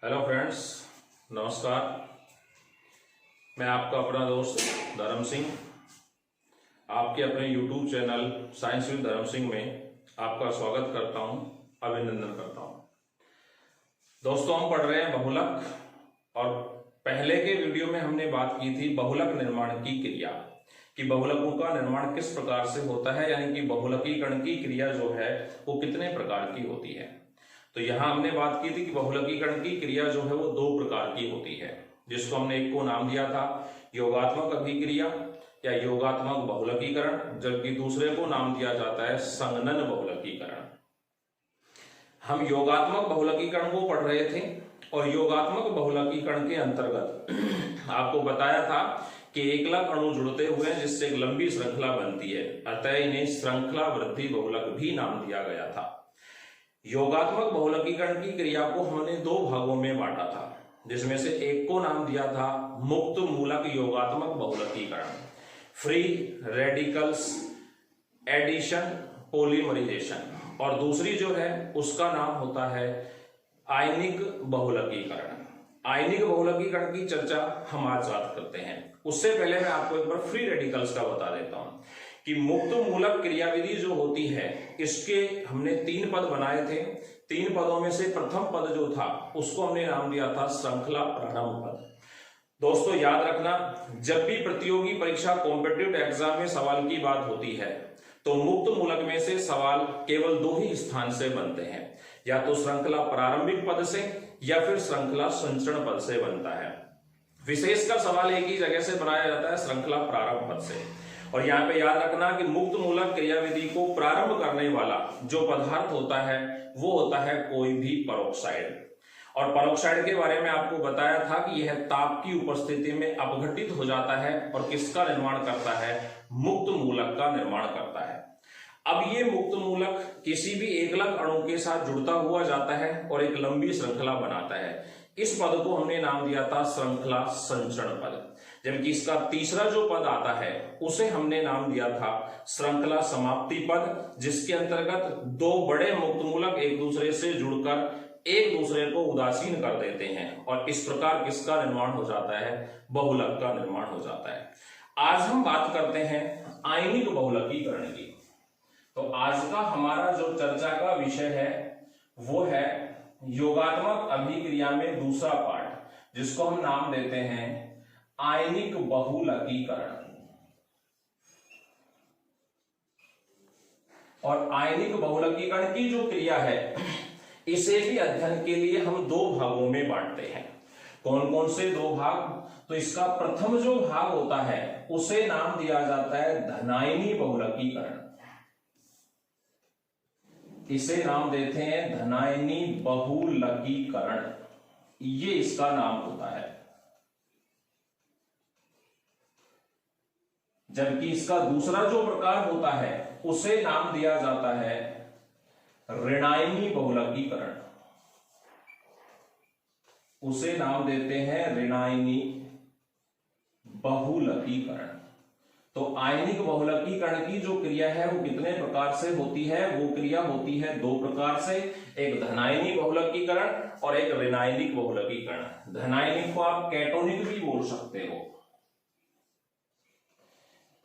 Hello friends, नमस्कार। मैं आपका अपना दोस्त धर्म सिंह आपके अपने यूट्यूब चैनल साइंस विद धर्म सिंह में आपका स्वागत करता हूं, अभिनंदन करता हूं। दोस्तों, हम पढ़ रहे हैं बहुलक और पहले के वीडियो में हमने बात की थी बहुलक निर्माण की क्रिया कि बहुलकों का निर्माण किस प्रकार से होता है, यानी कि बहुलकीकरण की क्रिया जो है वो कितने प्रकार की होती है। तो यहां हमने बात की थी कि बहुलकीकरण की क्रिया जो है वो दो प्रकार की होती है, जिसको हमने एक को नाम दिया था योगात्मक अभिक्रिया या योगात्मक बहुलकीकरण, जबकि दूसरे को नाम दिया जाता है संगनन बहुलकीकरण। हम योगात्मक बहुलकीकरण को पढ़ रहे थे और योगात्मक बहुलकीकरण के अंतर्गत आपको बताया था कि एकलक अणु जुड़ते हुए जिससे एक लंबी श्रृंखला बनती है, अतः इन्हें श्रृंखला वृद्धि बहुलक भी नाम दिया गया था। योगात्मक बहुलकीकरण की क्रिया को हमने दो भागों में बांटा था, जिसमें से एक को नाम दिया था मुक्त मूलक योगात्मक बहुलकीकरण, फ्री रेडिकल्स एडिशन पॉलीमराइजेशन, और दूसरी जो है उसका नाम होता है आयनिक बहुलकीकरण। आयनिक बहुलकीकरण की चर्चा हम आज बात करते हैं। उससे पहले मैं आपको एक बार फ्री रेडिकल्स का बता देता हूं कि मुक्त मूलक क्रियाविधि जो होती है इसके हमने तीन पद बनाए थे। तीन पदों में से प्रथम पद जो था उसको हमने नाम दिया था श्रृंखला प्रारंभ पद। दोस्तों, याद रखना, जब भी प्रतियोगी परीक्षा कॉम्पिटिटिव एग्जाम में सवाल की बात होती है तो मुक्त मूलक में से सवाल केवल दो ही स्थान से बनते हैं, या तो श्रृंखला प्रारंभिक पद से या फिर श्रृंखला संचरण पद से बनता है। विशेषकर सवाल एक ही जगह से बनाया जाता है, श्रृंखला प्रारंभ पद से। और यहाँ पे याद रखना कि मुक्त मूलक क्रियाविधि को प्रारंभ करने वाला जो पदार्थ होता है वो होता है कोई भी परोक्साइड। और परोक्साइड के बारे में आपको बताया था कि यह ताप की उपस्थिति में अपघटित हो जाता है और किसका निर्माण करता है? मुक्त मूलक का निर्माण करता है। अब ये मुक्त मूलक किसी भी एकलक अणु के साथ जुड़ता हुआ जाता है और एक लंबी श्रृंखला बनाता है। इस पद को हमने नाम दिया था श्रृंखला संचरण पद, जबकि इसका तीसरा जो पद आता है उसे हमने नाम दिया था श्रृंखला समाप्ति पद, जिसके अंतर्गत दो बड़े मुक्त मूलक एक दूसरे से जुड़कर एक दूसरे को उदासीन कर देते हैं और इस प्रकार किसका निर्माण हो जाता है? बहुलक का निर्माण हो जाता है। आज हम बात करते हैं आयनिक बहुलकीकरण की। तो आज का हमारा जो चर्चा का विषय है वो है योगात्मक अभिक्रिया में दूसरा पार्ट, जिसको हम नाम देते हैं आयनिक बहुलकीकरण। और आयनिक बहुलकीकरण की जो क्रिया है इसे भी अध्ययन के लिए हम दो भागों में बांटते हैं। कौन कौन से दो भाग? तो इसका प्रथम जो भाग होता है उसे नाम दिया जाता है धनायनी बहुलकीकरण। इसे नाम देते हैं धनायनी बहुलकीकरण, ये इसका नाम होता है। जबकि इसका दूसरा जो प्रकार होता है उसे नाम दिया जाता है ऋणायनी बहुलकीकरण। उसे नाम देते हैं ऋणायनी बहुलकीकरण। तो आयनिक बहुलकीकरण की जो क्रिया है वो कितने प्रकार से होती है? वो क्रिया होती है दो प्रकार से, एक धनायनिक बहुलकीकरण और एक ऋणायनिक बहुलकीकरण। धनायनिक को आप कैटोनिक भी बोल सकते हो,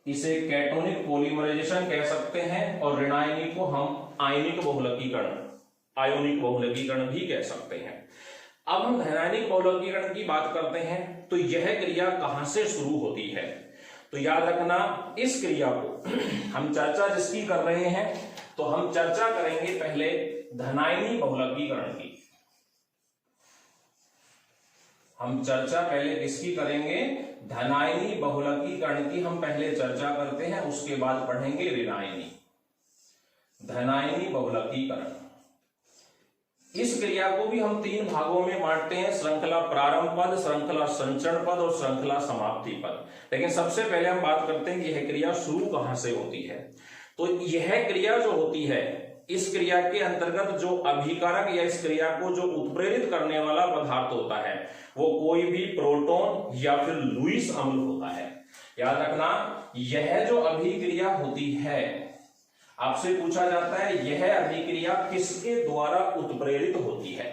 इसे कैटोनिक पॉलीमराइजेशन कह सकते हैं, और ऋणायनिक को हम आयनिक बहुलकीकरण, आयोनिक बहुलकीकरण भी कह सकते हैं। अब हम धनायनिक बहुलकीकरण की बात करते हैं तो यह क्रिया कहां से शुरू होती है? तो याद रखना, इस क्रिया को हम चर्चा जिसकी कर रहे हैं तो हम चर्चा करेंगे पहले धनायनी बहुलकीकरण की। हम चर्चा पहले किसकी करेंगे? धनायनी बहुलकीकरण की हम पहले चर्चा करते हैं, उसके बाद पढ़ेंगे ऋणायनी। धनायनी बहुलकीकरण, इस क्रिया को भी हम तीन भागों में बांटते हैं, श्रृंखला प्रारंभ पद, श्रृंखला संचरण पद और श्रृंखला समाप्ति पद। लेकिन सबसे पहले हम बात करते हैं कि यह क्रिया शुरू कहां से होती है। तो यह क्रिया जो होती है, इस क्रिया के अंतर्गत जो अभिकारक या इस क्रिया को जो उत्प्रेरित करने वाला पदार्थ होता है वो कोई भी प्रोटॉन या फिर लुईस अम्ल होता है। याद रखना, यह जो अभिक्रिया होती है, आपसे पूछा जाता है यह अभिक्रिया किसके द्वारा उत्प्रेरित होती है।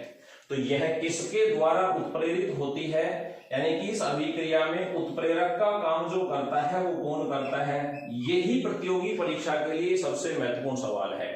तो यह किसके द्वारा उत्प्रेरित होती है, यानी कि इस अभिक्रिया में उत्प्रेरक का काम जो करता है वो कौन करता है, यही प्रतियोगी परीक्षा के लिए सबसे महत्वपूर्ण सवाल है।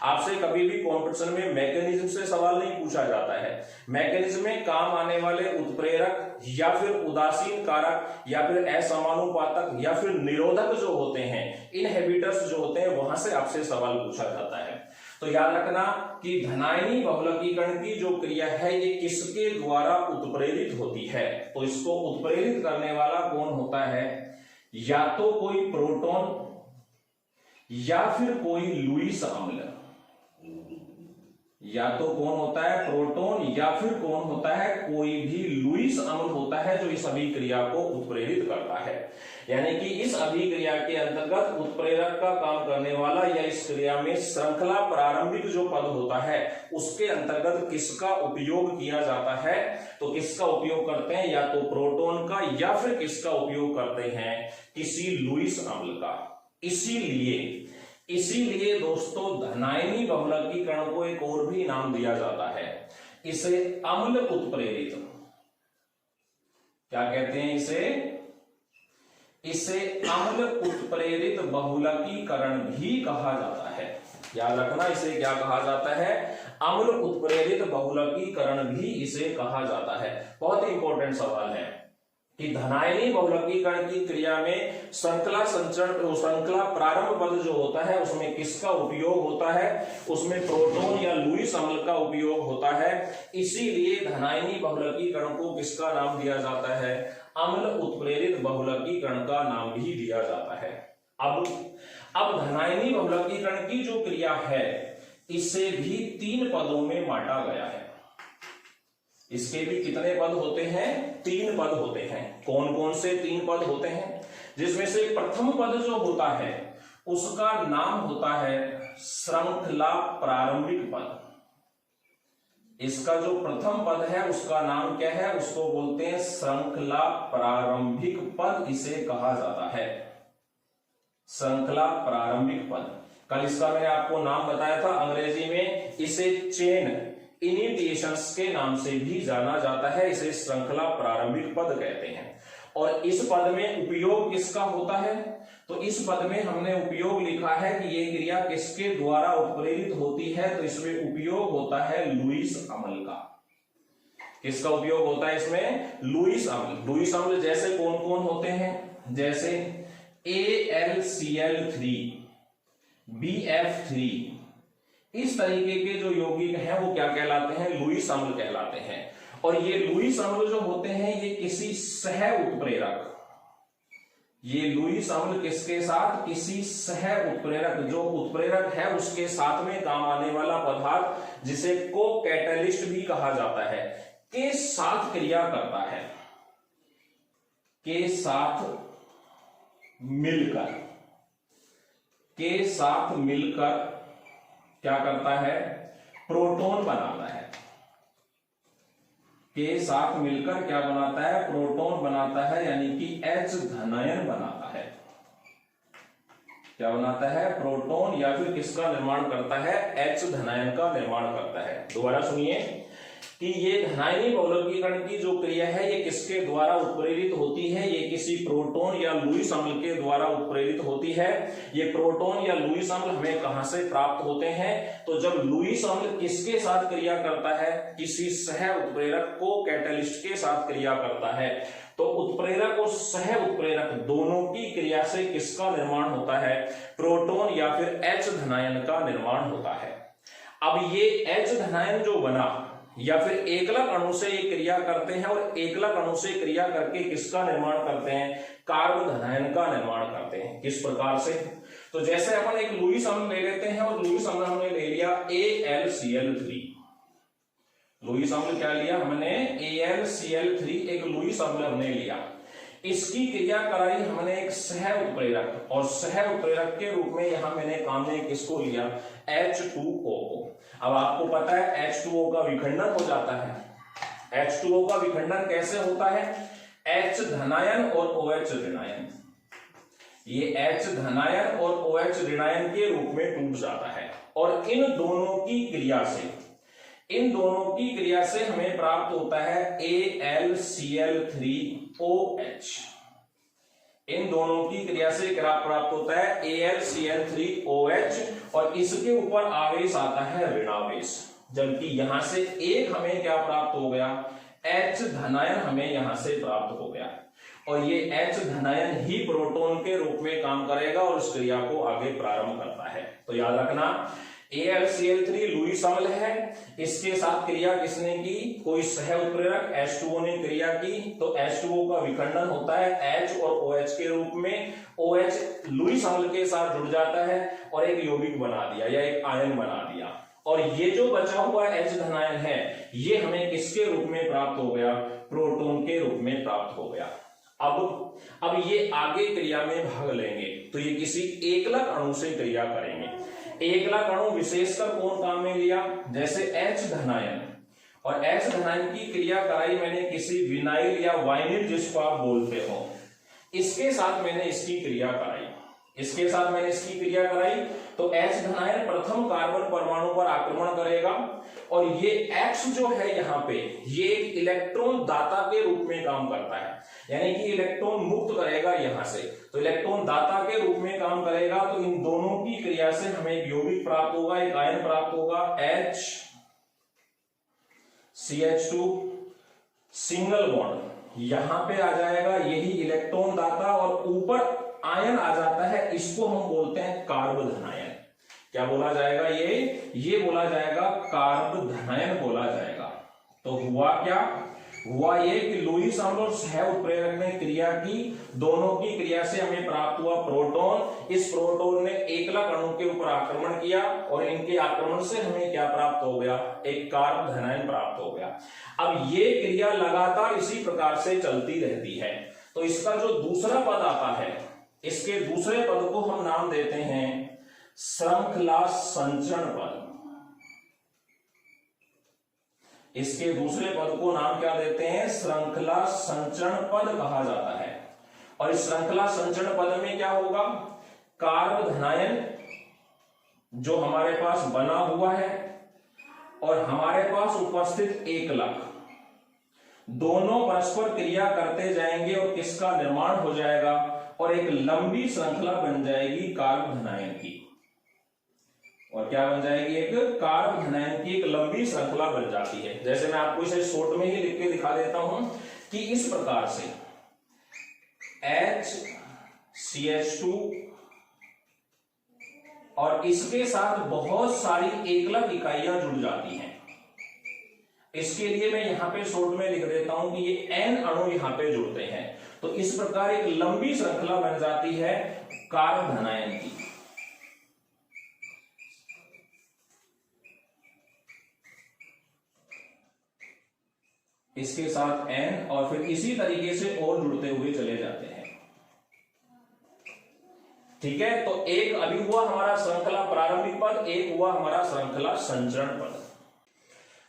आपसे कभी भी कॉम्पिटिशन में मैकेनिज्म से सवाल नहीं पूछा जाता है। मैकेनिज्म में काम आने वाले उत्प्रेरक या फिर उदासीन कारक या फिर असमानुपातक या फिर निरोधक जो होते हैं, इनहिबिटर्स जो होते हैं, वहां से आपसे सवाल पूछा जाता है। तो याद रखना कि धनायनी बहुलकीकरण की जो क्रिया है ये किसके द्वारा उत्प्रेरित होती है, तो इसको उत्प्रेरित करने वाला कौन होता है, या तो कोई प्रोटॉन या फिर कोई लुईस अम्ल, या तो कौन होता है प्रोटॉन या फिर कौन होता है कोई भी लुईस अम्ल होता है जो इस अभिक्रिया को उत्प्रेरित करता है। यानी कि इस अभिक्रिया के अंतर्गत उत्प्रेरक का काम करने वाला या इस क्रिया में श्रृंखला प्रारंभिक जो पद होता है उसके अंतर्गत किसका उपयोग किया जाता है, तो किसका उपयोग करते हैं, या तो प्रोटॉन का या फिर किसका उपयोग करते हैं, किसी लुईस अम्ल का। इसीलिए दोस्तों धनायनी बहुलकीकरण को एक और भी नाम दिया जाता है, इसे अम्ल उत्प्रेरित, क्या कहते हैं इसे अम्ल उत्प्रेरित बहुलकीकरण भी कहा जाता है। याद रखना, इसे क्या कहा जाता है, अम्ल उत्प्रेरित बहुलकीकरण भी इसे कहा जाता है। बहुत ही इंपॉर्टेंट सवाल है कि धनायनी बहुलकीकरण की क्रिया में श्रृंखला संचरण, श्रृंखला प्रारंभ पद जो होता है उसमें किसका उपयोग होता है, उसमें प्रोटॉन या लुईस अम्ल का उपयोग होता है। इसीलिए धनायनी बहुलकीकरण को किसका नाम दिया जाता है, अम्ल उत्प्रेरित बहुलकीकरण का नाम भी दिया जाता है। अब धनायनी बहुलकीकरण की जो क्रिया है इसे भी 3 पदों में बांटा गया है। इसके भी कितने पद होते हैं, 3 पद होते हैं। कौन कौन से 3 पद होते हैं, जिसमें से प्रथम पद जो होता है उसका नाम होता है श्रृंखला प्रारंभिक पद। इसका जो प्रथम पद है उसका नाम क्या है, उसको बोलते हैं श्रृंखला प्रारंभिक पद, इसे कहा जाता है श्रृंखला प्रारंभिक पद। कल इसका मैंने आपको नाम बताया था, अंग्रेजी में इसे चेन इनिटिएशंस के नाम से भी जाना जाता है, इसे श्रृंखला प्रारंभिक पद कहते हैं। और इस पद में उपयोग किसका होता है, तो इस पद में हमने उपयोग लिखा है कि ये क्रिया किसके द्वारा उत्प्रेरित होती है, तो इसमें उपयोग होता है लुईस अम्ल का। किसका उपयोग होता है इसमें, लुईस अम्ल। लुईस अम्ल जैसे कौन कौन होते हैं, जैसे AlCl3, BF3, इस तरीके के जो यौगिक हैं वो क्या कहलाते हैं, लुईस अम्ल कहलाते हैं। और ये लुईस अम्ल जो होते हैं ये किसी सह उत्प्रेरक, ये लुईस अम्ल किसके साथ, किसी सह उत्प्रेरक, जो उत्प्रेरक है उसके साथ में काम आने वाला पदार्थ जिसे को कैटलिस्ट भी कहा जाता है, के साथ क्रिया करता है, के साथ मिलकर क्या करता है, प्रोटॉन बनाता है। के साथ मिलकर क्या बनाता है, प्रोटॉन बनाता है, यानी कि H धनायन बनाता है। क्या बनाता है, प्रोटॉन, या फिर किसका निर्माण करता है, H धनायन का निर्माण करता है। दोबारा सुनिए कि ये धनायनी बहुलकीकरण की जो क्रिया है ये किसके द्वारा उत्प्रेरित होती है, ये किसी प्रोटॉन या लुईस अम्ल के द्वारा उत्प्रेरित होती है। ये प्रोटॉन या लुईस अम्ल हमें कहां से प्राप्त होते हैं, तो जब लुईस अम्ल किसके साथ क्रिया करता है, किसी सह उत्प्रेरक को कैटलिस्ट के साथ क्रिया करता है, तो उत्प्रेरक और सह उत्प्रेरक दोनों की क्रिया से किसका निर्माण होता है, प्रोटॉन या फिर H धनायन का निर्माण होता है। अब ये H धनायन जो बना, या फिर एकलक अणु से ये क्रिया करते हैं, और एकलक अणु से क्रिया करके किसका निर्माण करते हैं, कार्ब धनायन का निर्माण करते हैं। किस प्रकार से, तो जैसे अपन एक लुईस अम्ल ले लेते हैं, और लुईस अम्ल हमने ले लिया AlCl3। लुईस अम्ल क्या लिया हमने, AlCl3, एक लुईस अम्ल हमने लिया। इसकी क्रिया कराई हमने एक सह उत्प्रेरक, और सह उत्प्रेरक के रूप में यहां मैंने काम में किसको लिया, H2O को। अब आपको पता है H2O का विखंडन हो जाता है। H2O का विखंडन कैसे होता है, H धनायन और OH ऋणायन, ये H धनायन और OH ऋणायन के रूप में टूट जाता है। और इन दोनों की क्रिया से इन दोनों की क्रिया से हमें प्राप्त होता है AlCl3OH। इन दोनों की क्रिया से क्या प्राप्त होता है? AlCl3OH, और इसके ऊपर आवेश आता है ऋणावेश। जबकि यहां से एक हमें क्या प्राप्त हो गया? H धनायन हमें यहां से प्राप्त हो गया, और ये H धनायन ही प्रोटॉन के रूप में काम करेगा और इस क्रिया को आगे प्रारंभ करता है। तो याद रखना, AlCl3 लुईस अम्ल है, इसके साथ क्रिया किसने की? कोई सह उत्प्रेरक H2O ने क्रिया की, तो H2O का विखंडन होता है H और OH के रूप में। OH लुईस अम्ल के साथ जुड़ जाता है और एक यौगिक बना दिया या एक आयन बना दिया, और ये जो बचा हुआ H धनायन है ये हमें किसके रूप में प्राप्त हो गया? प्रोटॉन के रूप में प्राप्त हो गया। अब ये आगे क्रिया में भाग लेंगे, तो ये किसी एकलक अणु से क्रिया करेंगे। एकलक अणु विशेषकर कौन काम में लिया? जैसे H धनायन, और H धनायन की क्रिया कराई मैंने किसी विनाइल या वाइनिल जिसको आप बोलते हो, इसके साथ मैंने इसकी क्रिया कराई, इसके साथ मैंने इसकी क्रिया कराई, तो H धनायन प्रथम कार्बन परमाणु पर आक्रमण करेगा, और ये X जो है यहाँ पे ये एक इलेक्ट्रॉन दाता के रूप में काम करता है, यानी कि इलेक्ट्रॉन मुक्त करेगा यहां से, तो इलेक्ट्रॉन दाता के रूप में काम करेगा। तो इन दोनों की क्रिया से हमें एक यौगिक प्राप्त होगा, एक आयन प्राप्त होगा HCH2 सिंगल बॉन्ड यहां पे आ जाएगा, यही इलेक्ट्रॉन दाता, और ऊपर आयन आ जाता है, इसको हम बोलते हैं कार्ब धनायन। क्या बोला जाएगा? ये बोला जाएगा कार्ब धनायन बोला जाएगा। तो हुआ क्या? हुआ ये कि लुईस अम्ल और सह उत्प्रेरक ने क्रिया की, दोनों की क्रिया से हमें प्राप्त हुआ प्रोटॉन। इस प्रोटॉन ने एकलक अणु के ऊपर आक्रमण किया, और इनके आक्रमण से हमें क्या प्राप्त हो गया? एक कार्ब धनायन प्राप्त हो गया। अब ये क्रिया लगातार इसी प्रकार से चलती रहती है। तो इसका जो दूसरा पद आता है, इसके दूसरे पद को हम नाम देते हैं श्रृंखला संचरण पद। इसके दूसरे पद को नाम क्या देते हैं? श्रृंखला संचरण पद कहा जाता है। और इस श्रृंखला संचरण पद में क्या होगा? कार्ब धनायन जो हमारे पास बना हुआ है और हमारे पास उपस्थित एकलक, दोनों परस्पर क्रिया करते जाएंगे और किसका निर्माण हो जाएगा? और एक लंबी श्रृंखला बन जाएगी कार्ब धनायन की। और क्या बन जाएगी? एक कार्ब धनायन की एक लंबी श्रृंखला बन जाती है। जैसे मैं आपको इसे शॉर्ट में ही लिख के दिखा देता हूं कि इस प्रकार से HCH2 और इसके साथ बहुत सारी एकलक इकाइयां जुड़ जाती हैं। इसके लिए मैं यहां पे शॉर्ट में लिख देता हूं कि ये N अणु यहां पे जुड़ते हैं, तो इस प्रकार एक लंबी श्रृंखला बन जाती है कार्ब धनायन की। इसके साथ N, और फिर इसी तरीके से और जुड़ते हुए चले जाते हैं। ठीक है, तो एक अभी हुआ हमारा श्रृंखला प्रारंभिक पद, एक हुआ हमारा श्रृंखला संचरण पद।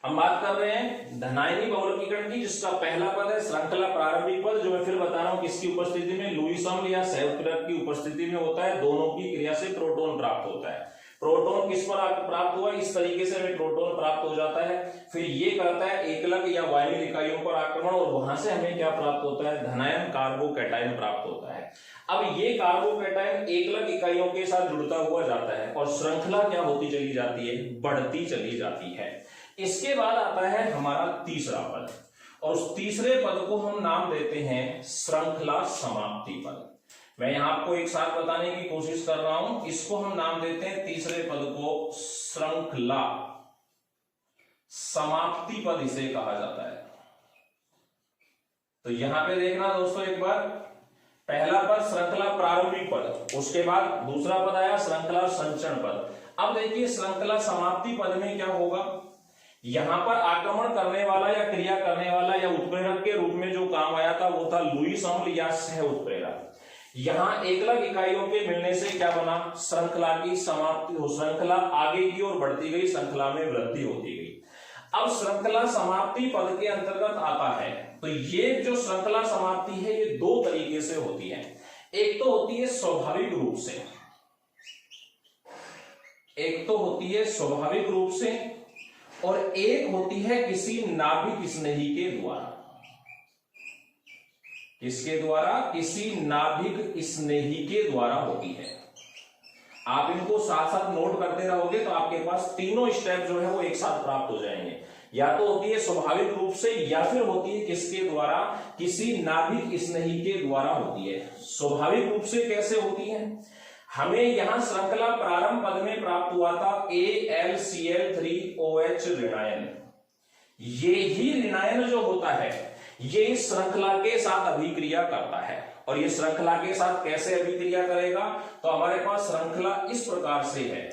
हम बात कर रहे हैं धनायनी बहुलकीकरण की, जिसका पहला पद है श्रृंखला प्रारंभिक पद, जो मैं फिर बता रहा हूं किसकी उपस्थिति में? लुईस अम्ल या सह उत्प्रेरक की उपस्थिति में होता है। दोनों की क्रिया से प्रोटॉन प्राप्त होता है। प्रोटॉन किस पर प्राप्त हुआ? इस तरीके से हमें प्रोटॉन प्राप्त हो जाता है। फिर ये करता है एकलक या वाइनिल इकाइयों पर आक्रमण, और वहां से हमें क्या प्राप्त होता है? धनायन कार्बोकैटायन प्राप्त होता है। अब ये कार्बोकैटायन एकलक इकाइयों के साथ जुड़ता हुआ जाता है, और श्रृंखला क्या होती चली जाती है? बढ़ती चली जाती है। इसके बाद आता है हमारा तीसरा पद, और उस तीसरे पद को हम नाम देते हैं श्रृंखला समाप्ति पद। मैं यहां आपको एक साथ बताने की कोशिश कर रहा हूं, इसको हम नाम देते हैं तीसरे पद को श्रृंखला समाप्ति पद इसे कहा जाता है। तो यहां पे देखना दोस्तों एक बार, पहला पद श्रृंखला प्रारंभिक पद, उसके बाद दूसरा पद आया श्रृंखला संचरण पद। अब देखिए श्रृंखला समाप्ति पद में क्या होगा? यहां पर आक्रमण करने वाला या क्रिया करने वाला या उत्प्रेरक के रूप में जो काम आया था वो था लुईस अम्ल या सह उत्प्रेरक। यहां एकलक इकाइयों के मिलने से क्या बना? श्रृंखला की समाप्ति हो, श्रृंखला आगे की ओर बढ़ती गई, श्रृंखला में वृद्धि होती गई। अब श्रृंखला समाप्ति पद के अंतर्गत आता है, तो ये जो श्रृंखला समाप्ति है ये दो तरीके से होती है। एक तो होती है स्वाभाविक रूप से, एक तो होती है स्वाभाविक रूप से, और एक होती है किसी नाभिक स्नेही के द्वारा। किसके द्वारा? किसी नाभिक स्नेही के द्वारा होती है। आप इनको साथ साथ नोट करते रहोगे तो आपके पास तीनों स्टेप जो है वो एक साथ प्राप्त हो जाएंगे। या तो होती है स्वाभाविक रूप से, या फिर होती है किसके द्वारा? किसी नाभिक स्नेही के द्वारा होती है। स्वाभाविक रूप से कैसे होती है? हमें यहां श्रृंखला प्रारंभ पद में प्राप्त हुआ था AlCl3OH ऋणायन। ये ही ऋणायन जो होता है ये इस श्रृंखला के साथ अभिक्रिया करता है। और ये श्रृंखला के साथ कैसे अभिक्रिया करेगा? तो हमारे पास श्रृंखला इस प्रकार से है।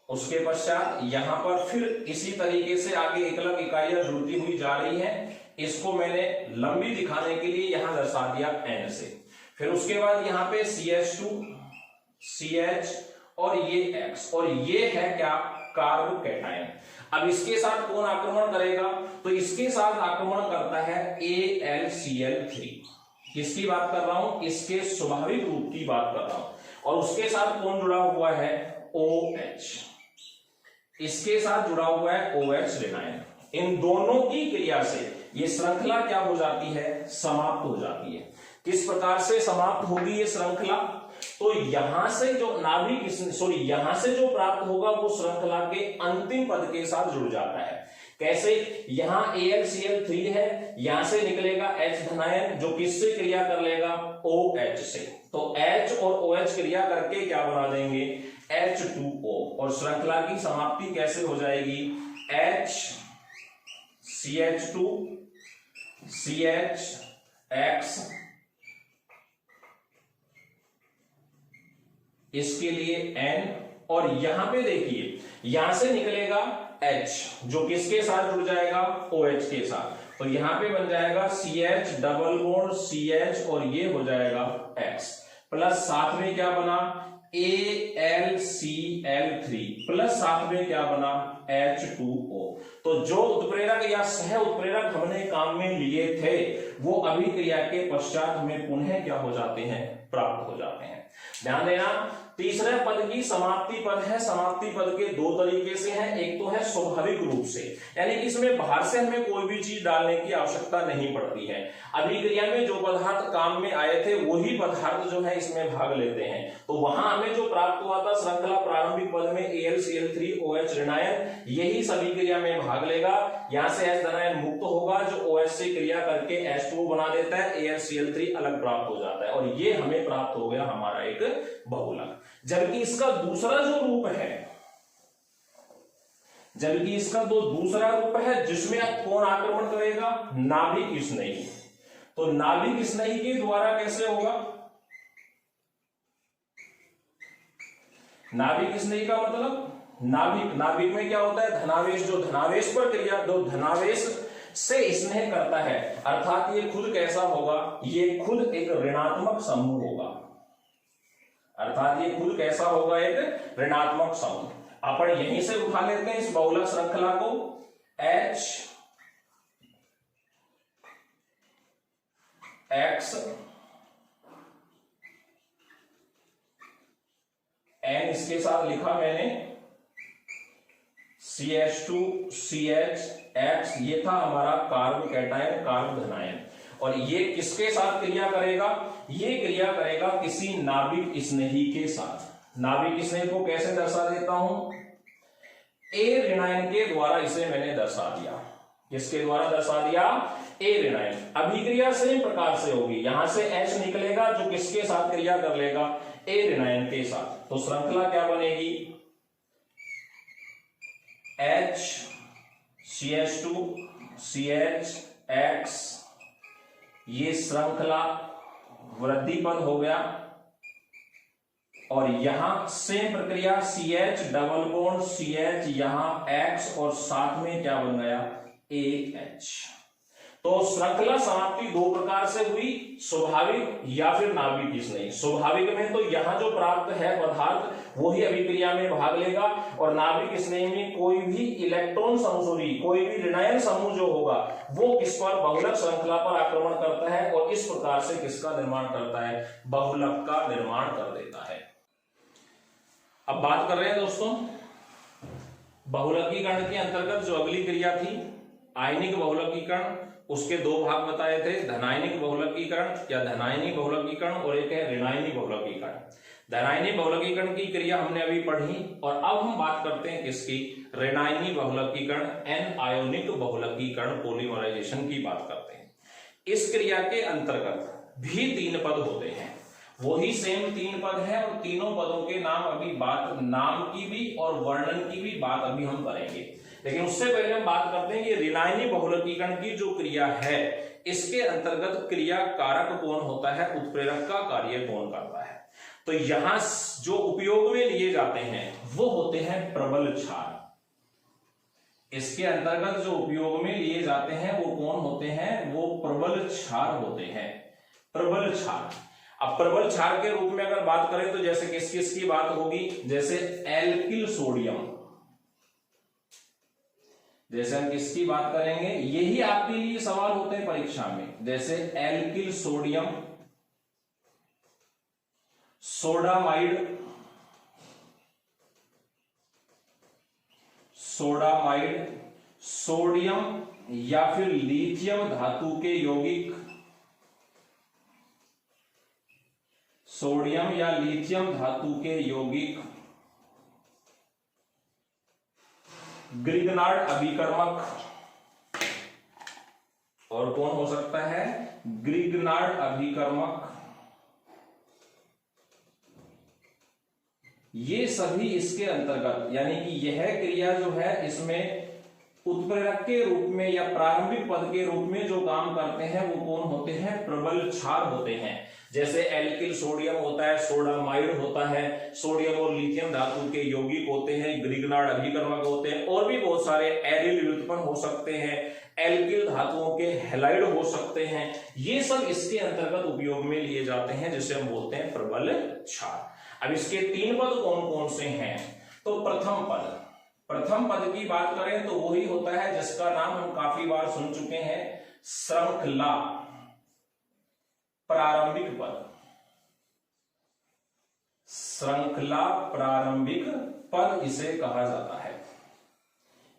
उसके पश्चात यहां पर फिर इसी तरीके से आगे एकलक इकाइयां जुड़ती हुई जा रही हैं। इसको मैंने लंबी दिखाने के लिए यहां दर्शा दिया N से। फिर उसके बाद यहां पे CH2 CH और ये X, और ये है क्या? कार्बोकैटायन। अब इसके साथ कौन आक्रमण करेगा? तो इसके साथ आक्रमण करता है AlCl3। किसकी बात कर रहा हूं? इसके स्वाभाविक रूप की बात कर रहा हूं। और उसके साथ कौन जुड़ा हुआ है? OH। इसके साथ जुड़ा हुआ है OH ऋणायन। इन दोनों की क्रिया से ये श्रृंखला क्या हो जाती है? समाप्त हो जाती है। किस प्रकार से समाप्त होगी ये श्रृंखला? तो यहां से जो नाभिक यहां से जो प्राप्त होगा वो श्रृंखला के अंतिम पद के साथ जुड़ जाता है। कैसे? यहां AlCl3 है, यहां से निकलेगा H धनायन जो किससे क्रिया कर लेगा? OH से। तो H और OH क्रिया करके क्या बना देंगे? H2O। और श्रृंखला की समाप्ति कैसे हो जाएगी? HCH2 CHX, इसके लिए N, और यहां पे देखिए यहां से निकलेगा H जो किसके साथ जुड़ जाएगा? OH के साथ। तो यहां पे बन जाएगा CH डबल बॉन्ड CH और ये हो जाएगा X, प्लस साथ में क्या बना? AlCl3 प्लस साथ में क्या बना? H2O। तो जो उत्प्रेरक या सह उत्प्रेरक हमने काम में लिए थे वो अभिक्रिया के पश्चात हमें पुनः क्या हो जाते हैं? प्राप्त हो जाते हैं। ध्यान देना, तीसरे पद की समाप्ति पद है। समाप्ति पद के दो तरीके से है। एक तो है स्वाभाविक रूप से, यानी कि इसमें बाहर से हमें कोई भी चीज डालने की आवश्यकता नहीं पड़ती है। अभिक्रिया में जो पदार्थ काम में आए थे वही पदार्थ जो है इसमें भाग लेते हैं। तो वहां हमें जो प्राप्त हुआ था श्रृंखला प्रारंभिक पद में AlCl3OH ऋणायन, यही सभी क्रिया में भाग लेगा। यहां से H धनायन मुक्त होगा जो OH से क्रिया करके H2O बना देता है, AlCl3 अलग प्राप्त हो जाता है, और ये हमें प्राप्त हो गया हमारा एक बहुलक। जबकि इसका दूसरा जो रूप है, जबकि इसका तो दूसरा रूप है जिसमें कौन आक्रमण करेगा? नाभिक स्नेही। तो नाभिक स्नेही के द्वारा कैसे होगा? नाभिक स्नेही का मतलब नाभिक में क्या होता है? धनावेश। जो धनावेश पर क्रिया, जो धनावेश से स्नेह करता है, अर्थात ये खुद कैसा होगा? ये खुद एक ऋणात्मक समूह होगा। अर्थात ये खुद कैसा होगा? एक ऋणात्मक समूह। अपन यहीं से उठा लेते हैं इस बहुलक श्रृंखला को। H X N, इसके साथ लिखा मैंने CH2 CH X, ये था हमारा कार्बोकैटायन, कार्ब धनायन। और ये किसके साथ क्रिया करेगा? ये क्रिया करेगा किसी नाभिक स्नेही के साथ। नाभिक स्नेही को कैसे दर्शा देता हूं? A ऋणायन के द्वारा इसे मैंने दर्शा दिया। किसके द्वारा दर्शा दिया? A ऋणायन। अभिक्रिया सेम प्रकार से होगी। यहां से H निकलेगा जो किसके साथ क्रिया कर लेगा? A ऋणायन के साथ। तो श्रृंखला क्या बनेगी? H CH2 CH X, ये श्रृंखला वृद्धि पद हो गया। और यहां सेम प्रक्रिया CH डबल बॉन्ड CH, यहां X और साथ में क्या बन गया? AH। तो श्रृंखला समाप्ति दो प्रकार से हुई, स्वाभाविक या फिर नाभिक स्नेही। स्वाभाविक में तो यहां जो प्राप्त है पदार्थ वही अभिक्रिया में भाग लेगा, और नाभिक स्नेही में कोई भी इलेक्ट्रॉन समूह, कोई भी ऋणायन समूह जो होगा वो किस पर? बहुलक श्रृंखला पर आक्रमण करता है, और इस प्रकार से किसका निर्माण करता है? बहुलक का निर्माण कर देता है। अब बात कर रहे हैं दोस्तों बहुलकीकरण के अंतर्गत जो अगली क्रिया थी आयनिक बहुलकीकरण, उसके दो भाग बताए थे, धनायनिक बहुलकीकरण या धनायनिक बहुलकीकरण और एक है ऋणायनिक बहुलकीकरण। धनायनिक बहुलकीकरण की क्रिया हमने अभी पढ़ी और अब हम बात करते हैं किसकी, ऋणायनिक बहुलकीकरण, एनायोनिक बहुलकीकरण, पॉलीमराइजेशन की बात करते हैं। इस क्रिया के अंतर्गत भी 3 पद होते हैं, वही सेम 3 पद है और तीनों पदों के नाम अभी बात, नाम की भी और वर्णन की भी बात अभी हम करेंगे। लेकिन उससे पहले हम बात करते हैं कि ऋणायनिक बहुलकीकरण की जो क्रिया है इसके अंतर्गत क्रिया कारक कौन होता है, उत्प्रेरक का कार्य कौन करता है। तो यहां जो उपयोग में लिए जाते हैं वो होते हैं प्रबल क्षार। इसके अंतर्गत जो उपयोग में लिए जाते हैं वो कौन होते हैं, वो प्रबल क्षार होते हैं, प्रबल क्षार। अब प्रबल क्षार के रूप में अगर बात करें तो जैसे किस किस की बात होगी, जैसे एल्किल सोडियम, जैसे हम किसकी बात करेंगे, यही आपके लिए सवाल होते हैं परीक्षा में, जैसे alkyl sodium, sodamide, sodamide, sodium या फिर लिथियम धातु के यौगिक, सोडियम या लिथियम धातु के यौगिक, ग्रिग्नार्ड अभिकर्मक, और कौन हो सकता है, ग्रिग्नार्ड अभिकर्मक, ये सभी इसके अंतर्गत, यानी कि यह क्रिया जो है इसमें उत्प्रेरक के रूप में या प्रारंभिक पद के रूप में जो काम करते हैं वो कौन होते हैं, प्रबल क्षार होते हैं। जैसे एल्किल सोडियम होता है, सोडामाइड होता है, सोडियम और लिथियम धातु के यौगिक होते हैं, ग्रिग्नार्ड अभिकर्मक होते हैं, और भी बहुत सारे एरिल व्युत्पन्न हो सकते हैं, एल्किल धातुओं के हैलाइड हो सकते हैं, ये सब इसके अंतर्गत उपयोग में लिए जाते हैं, जिसे हम बोलते हैं प्रबल क्षार। अब इसके 3 पद कौन कौन से हैं, तो प्रथम पद की बात करें तो वही होता है जिसका नाम हम काफी बार सुन चुके हैं, श्रृंखला प्रारंभिक पद, श्रृंखला प्रारंभिक पद इसे कहा जाता है।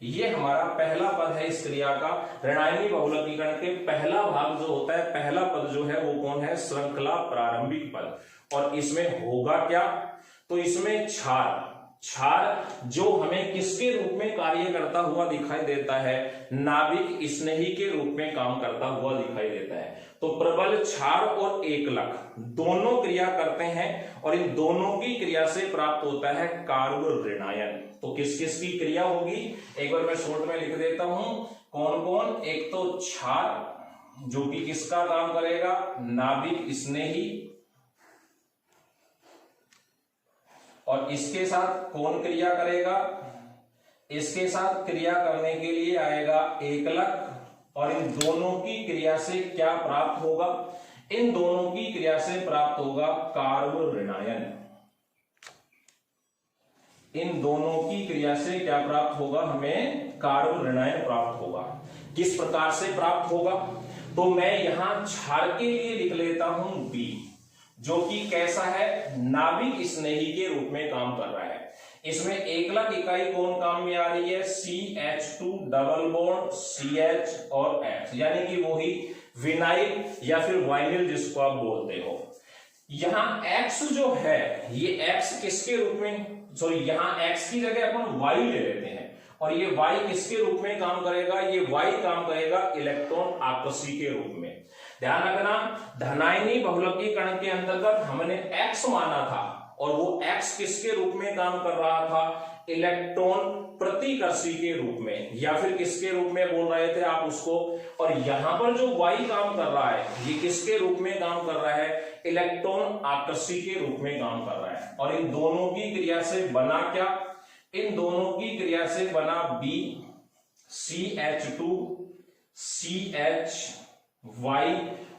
ये हमारा पहला पद है इस क्रिया का। ऋणायनिक बहुलकीकरण के पहला भाग जो होता है, पहला पद जो है वो कौन है, श्रृंखला प्रारंभिक पद। और इसमें होगा क्या, तो इसमें क्षार जो हमें किसके रूप में कार्य करता हुआ दिखाई देता है, नाभिक स्नेही के रूप में काम करता हुआ दिखाई देता है। तो प्रबल क्षार और एकलक दोनों क्रिया करते हैं और इन दोनों की क्रिया से प्राप्त होता है कार्बोऋणायन। तो किस किस की क्रिया होगी, एक बार मैं शॉर्ट में लिख देता हूं कौन कौन। एक तो क्षार जो कि किसका काम करेगा, नाभिक स्नेही, और इसके साथ कौन क्रिया करेगा, इसके साथ क्रिया करने के लिए आएगा एकलक, और इन दोनों की क्रिया से क्या प्राप्त होगा, इन दोनों की क्रिया से प्राप्त होगा कार्बोऋणायन। इन दोनों की क्रिया से क्या प्राप्त होगा, हमें कार्बोऋणायन प्राप्त होगा। किस प्रकार से प्राप्त होगा, तो मैं यहां क्षार के लिए लिख लेता हूं बी, जो कि कैसा है, नाभिक स्नेही के रूप में काम कर रहा है। इसमें एकलक इकाई कौन काम में आ रही है, CH2 डबल बॉन्ड CH और X, यानी कि वही विनाइल या फिर वाइनिल जिसको आप बोलते हो। यहां X जो है ये X किसके रूप में, सॉरी यहां X की जगह अपन Y ले लेते हैं, और ये Y किसके रूप में काम करेगा, ये Y काम करेगा इलेक्ट्रॉन आकर्षी के रूप में। ध्यान रखना, धनायनिक बहुलकीकरण के अंतर्गत हमने X माना था और वो X किसके रूप में काम कर रहा था, इलेक्ट्रॉन प्रतिकर्षी के रूप में, या फिर किसके रूप में बोल रहे थे आप उसको। और यहां पर जो Y काम कर रहा है ये किसके रूप में काम कर रहा है, इलेक्ट्रॉन आकर्षी के रूप में काम कर रहा है। और इन दोनों की क्रिया से बना क्या, इन दोनों की क्रिया से बना B CH2 CH Y,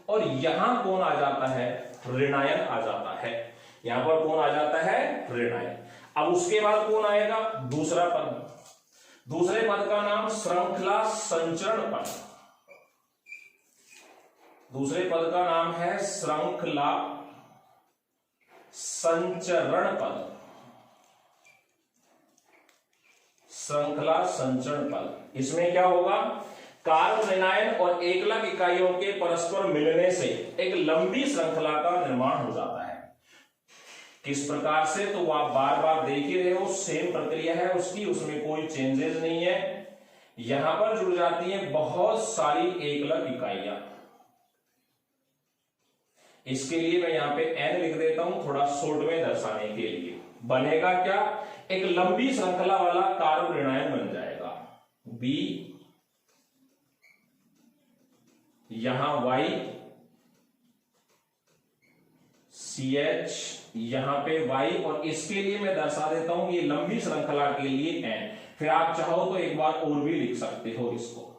और यहां कौन आ जाता है, ऋणायन आ जाता है। यहां पर कौन आ जाता है, ऋणायन। अब उसके बाद कौन आएगा, दूसरा पद, दूसरे पद का नाम श्रृंखला संचरण पद, दूसरे पद का नाम है श्रृंखला संचरण पद। श्रृंखला संचरण पद। इसमें क्या होगा, कार्ब ऋणायन और एकलक इकाइयों के परस्पर मिलने से एक लंबी श्रृंखला का निर्माण हो जाता है। किस प्रकार से, तो आप बार बार देख ही रहे हो, सेम प्रक्रिया है उसकी, उसमें कोई चेंजेस नहीं है। यहां पर जुड़ जाती है बहुत सारी एकलक इकाइयां। इसके लिए मैं यहां पे n लिख देता हूं थोड़ा शॉर्ट में दर्शाने के लिए। बनेगा क्या, एक लंबी श्रृंखला वाला कार्ब ऋणायन बन जाएगा। B, यहां Y, CH, यहां पे Y, और इसके लिए मैं दर्शा देता हूं ये लंबी श्रृंखला के लिए N। फिर आप चाहो तो एक बार और भी लिख सकते हो इसको,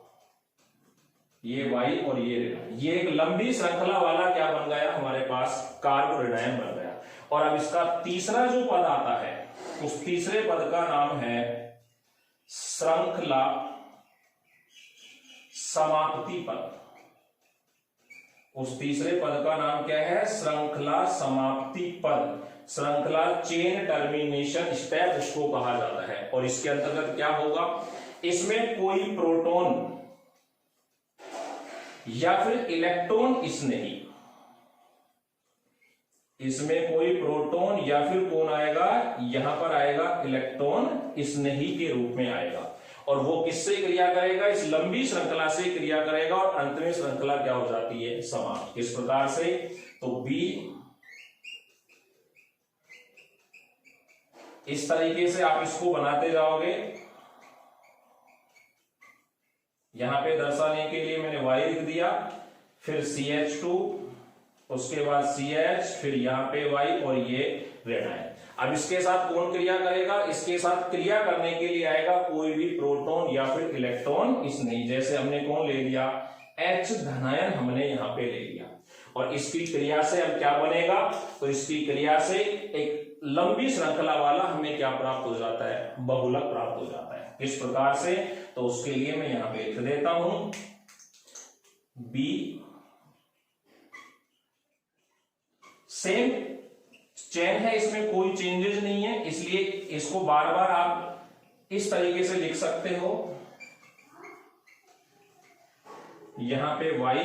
ये Y और ये एक लंबी श्रृंखला वाला क्या बन गया हमारे पास, कार्ब ऋणायन बन गया। और अब इसका तीसरा जो पद आता है, उस तीसरे पद का नाम है श्रृंखला समाप्ति पद। उस तीसरे पद का नाम क्या है, श्रृंखला समाप्ति पद। श्रृंखला चेन टर्मिनेशन स्टेप उसको कहा जाता है। और इसके अंतर्गत क्या होगा, इसमें कोई प्रोटॉन या फिर इलेक्ट्रॉन स्नेही, इसमें कोई प्रोटॉन या फिर कौन आएगा, यहां पर आएगा इलेक्ट्रॉन स्नेही के रूप में आएगा। और वो किससे क्रिया करेगा, इस लंबी श्रृंखला से क्रिया करेगा, और अंत में श्रृंखला क्या हो जाती है, समाप्त। किस प्रकार से, तो B इस तरीके से आप इसको बनाते जाओगे। यहां पे दर्शाने के लिए मैंने Y लिख दिया, फिर CH2, उसके बाद CH, फिर यहां पे Y, और ये ऋणायन। अब इसके साथ कौन क्रिया करेगा, इसके साथ क्रिया करने के लिए आएगा कोई भी प्रोटॉन या फिर इलेक्ट्रॉन स्नेही। जैसे हमने कौन ले लिया, H धनायन हमने यहां पे ले लिया। और इसकी क्रिया से अब क्या बनेगा, तो इसकी क्रिया से एक लंबी श्रृंखला वाला हमें क्या प्राप्त हो जाता है, बहुलक प्राप्त हो जाता है। किस प्रकार से, तो उसके लिए मैं यहां पे लिख देता हूं B, सेम चेन है, इसमें कोई चेंजेस नहीं है, इसलिए इसको बार बार आप इस तरीके से लिख सकते हो। यहां पे Y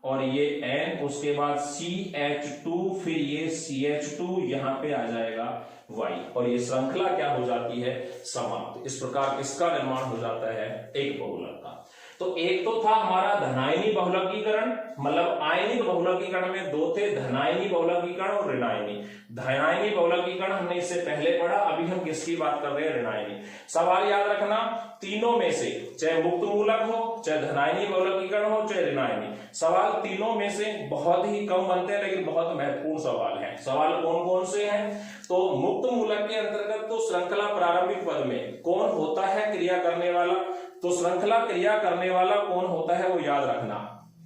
और ये N, उसके बाद CH2, फिर ये CH2, यहां पे आ जाएगा Y, और ये श्रृंखला क्या हो जाती है, समाप्त। इस प्रकार इसका निर्माण हो जाता है एक बहुलक का। तो एक तो था हमारा धनायनी बहुलकीकरण, मतलब आयनिक बहुलकीकरण में दो थे, धनायनी बहुलकीकरण और ऋणायनी। धनायनी बहुलकीकरण हमने इससे पहले पढ़ा, अभी हम किसकी बात कर रहे हैं, ऋणायनी। सवाल याद रखना, तीनों में से चाहे मुक्त मूलक हो, चाहे धनायनी बहुलकीकरण हो, चाहे ऋणायनी, सवाल तीनों में से बहुत ही कम बनते हैं, लेकिन बहुत महत्वपूर्ण सवाल है। सवाल कौन कौन से हैं, तो मुक्त मूलक के अंतर्गत तो श्रृंखला प्रारंभिक पद में कौन होता है क्रिया करने वाला, तो श्रृंखला क्रिया करने वाला कौन होता है वो याद रखना।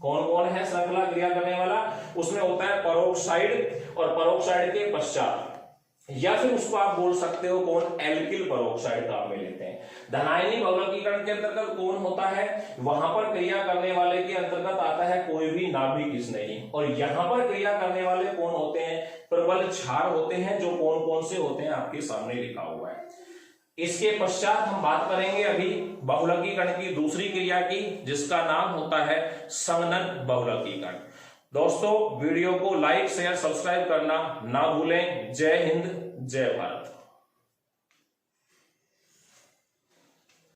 कौन कौन है श्रृंखला क्रिया करने वाला, उसमें होता है परोक्साइड, और परोक्साइड के पश्चात, या फिर उसको आप बोल सकते हो कौन, एल्किल परोक्साइड काम में लेते हैं। धनायनी बहुलकीकरण के अंतर्गत कौन होता है, वहां पर क्रिया करने वाले के अंतर्गत आता है कोई भी नाभिक स्नेही, और यहां पर क्रिया करने वाले कौन होते हैं, प्रबल क्षार होते हैं, जो कौन कौन से होते हैं आपके सामने लिखा हुआ है। इसके पश्चात हम बात करेंगे अभी बहुलकीकरण की दूसरी क्रिया की, जिसका नाम होता है संगनक बहुलकीकरण। दोस्तों, वीडियो को लाइक शेयर सब्सक्राइब करना ना भूलें। जय हिंद, जय भारत।